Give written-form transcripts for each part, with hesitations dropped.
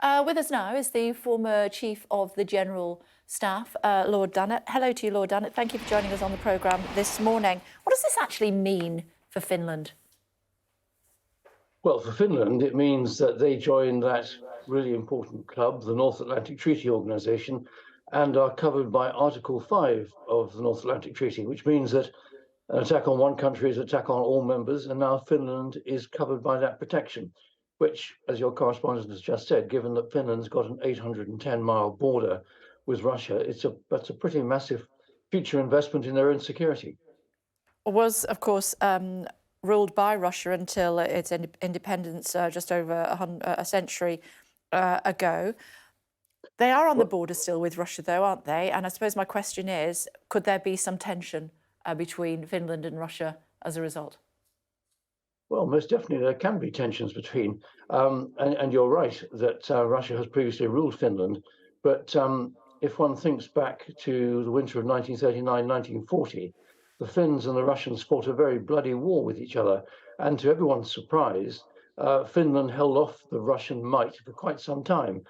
With us now is the former Chief of the General Staff, Lord Dunnett. Hello to you, Lord Dunnett. Thank you for joining us on the programme this morning. What does this actually mean for Finland? Well, for Finland, it means that they joined that really important club, the North Atlantic Treaty Organization, and are covered by Article 5 of the North Atlantic Treaty, which means that an attack on one country is an attack on all members, and now Finland is covered by that protection, which, as your correspondent has just said, given that Finland's got an 810-mile border with Russia, that's a pretty massive future investment in their own security. Was, of course, ruled by Russia until its independence just over a century ago. They are on the border still with Russia, though, aren't they? And I suppose my question is, could there be some tension between Finland and Russia as a result? Well, most definitely there can be tensions between, and you're right that Russia has previously ruled Finland, but if one thinks back to the winter of 1939-1940, the Finns and the Russians fought a very bloody war with each other, and to everyone's surprise, Finland held off the Russian might for quite some time.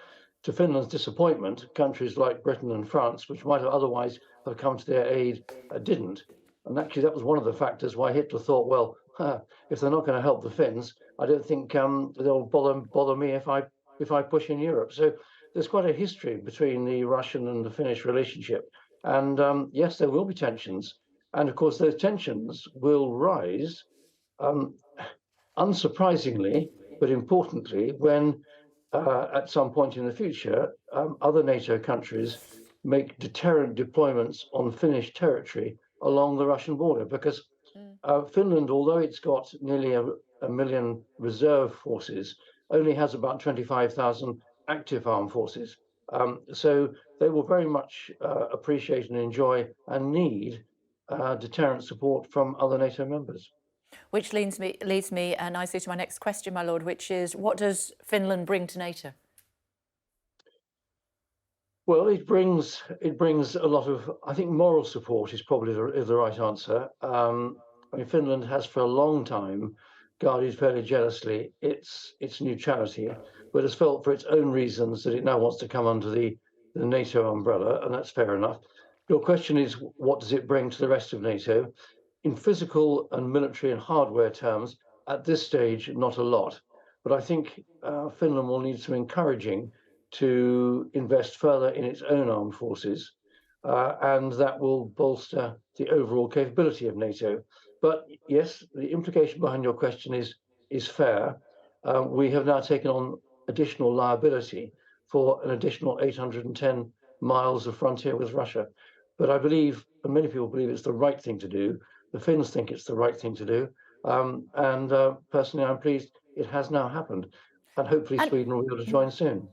To Finland's disappointment, countries like Britain and France, which might have otherwise have come to their aid, didn't. And actually, that was one of the factors why Hitler thought, well, if they're not going to help the Finns, I don't think they'll bother me if I push in Europe. So there's quite a history between the Russian and the Finnish relationship. And yes, there will be tensions. And of course, those tensions will rise, unsurprisingly, but importantly, when at some point in the future, other NATO countries make deterrent deployments on Finnish territory along the Russian border, because Finland, although it's got nearly a million reserve forces, only has about 25,000 active armed forces. So they will very much appreciate and enjoy and need deterrent support from other NATO members. Which leads me nicely to my next question, my lord, which is, what does Finland bring to NATO? Well, it brings a lot of, I think, moral support is probably the right answer. I mean, Finland has for a long time guarded fairly jealously its neutrality, but has felt for its own reasons that it now wants to come under the NATO umbrella, and that's fair enough. Your question is, what does it bring to the rest of NATO? In physical and military and hardware terms, at this stage, not a lot. But I think Finland will need some encouraging to invest further in its own armed forces, and that will bolster the overall capability of NATO. But yes, the implication behind your question is fair. We have now taken on additional liability for an additional 810 miles of frontier with Russia. But I believe, and many people believe, it's the right thing to do. The Finns think it's the right thing to do. And personally, I'm pleased it has now happened. And hopefully Sweden will be able to join soon.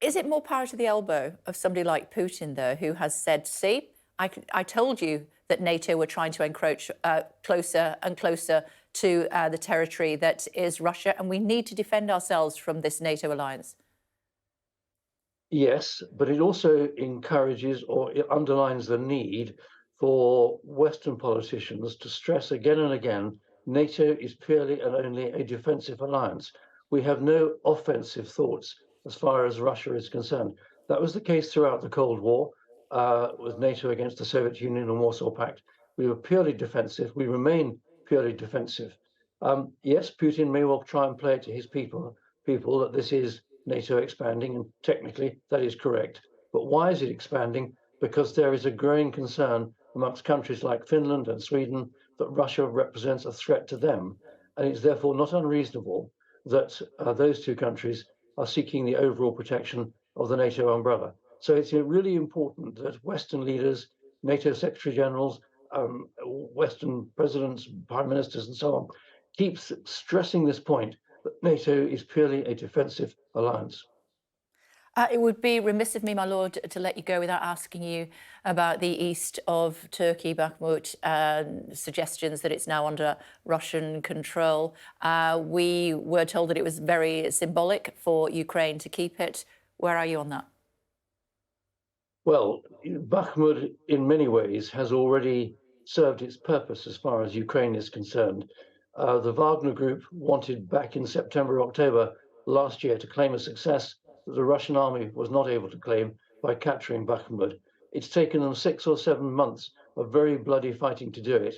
Is it more power to the elbow of somebody like Putin, though, who has said, see, I told you that NATO were trying to encroach closer and closer to the territory that is Russia, and we need to defend ourselves from this NATO alliance? Yes, but it also encourages or it underlines the need for Western politicians to stress again and again, NATO is purely and only a defensive alliance. We have no offensive thoughts as far as Russia is concerned. That was the case throughout the Cold War with NATO against the Soviet Union and Warsaw Pact. We were purely defensive. We remain purely defensive. Yes, Putin may well try and play it to his people that this is NATO expanding, and technically that is correct. But why is it expanding? Because there is a growing concern amongst countries like Finland and Sweden that Russia represents a threat to them. And it's therefore not unreasonable that those two countries are seeking the overall protection of the NATO umbrella. So it's really important that Western leaders, NATO Secretary Generals, Western presidents, prime ministers, and so on, keep stressing this point that NATO is purely a defensive alliance. It would be remiss of me, my lord, to let you go without asking you about the east of Turkey, Bakhmut, suggestions that it's now under Russian control. We were told that it was very symbolic for Ukraine to keep it. Where are you on that? Well, Bakhmut, in many ways, has already served its purpose as far as Ukraine is concerned. The Wagner Group wanted back in September, October last year to claim a success that the Russian army was not able to claim by capturing Bakhmut. It's taken them 6 or 7 months of very bloody fighting to do it,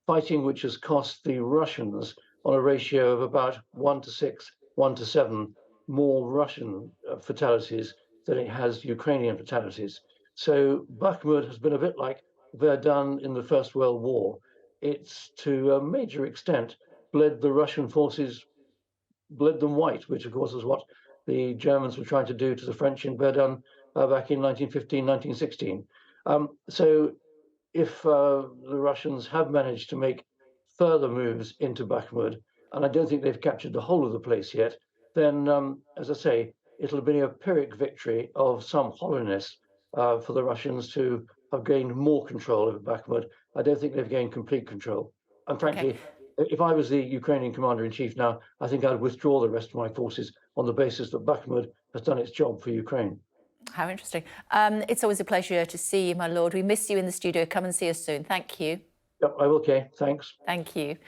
fighting which has cost the Russians, on a ratio of about 1 to 6, 1 to 7, more Russian fatalities than it has Ukrainian fatalities. So Bakhmut has been a bit like Verdun in the First World War. It's to a major extent bled the Russian forces, bled them white, which of course is what the Germans were trying to do to the French in Verdun back in 1915, 1916. So if the Russians have managed to make further moves into Bakhmut, and I don't think they've captured the whole of the place yet, then, as I say, it'll be a Pyrrhic victory of some hollowness for the Russians to have gained more control over Bakhmut. I don't think they've gained complete control. And Okay. frankly, if I was the Ukrainian commander-in-chief now, I think I'd withdraw the rest of my forces on the basis that Bakhmut has done its job for Ukraine. How interesting. It's always a pleasure to see you, my lord. We miss you in the studio. Come and see us soon. Thank you. Yep, I will, Kay. Thanks. Thank you.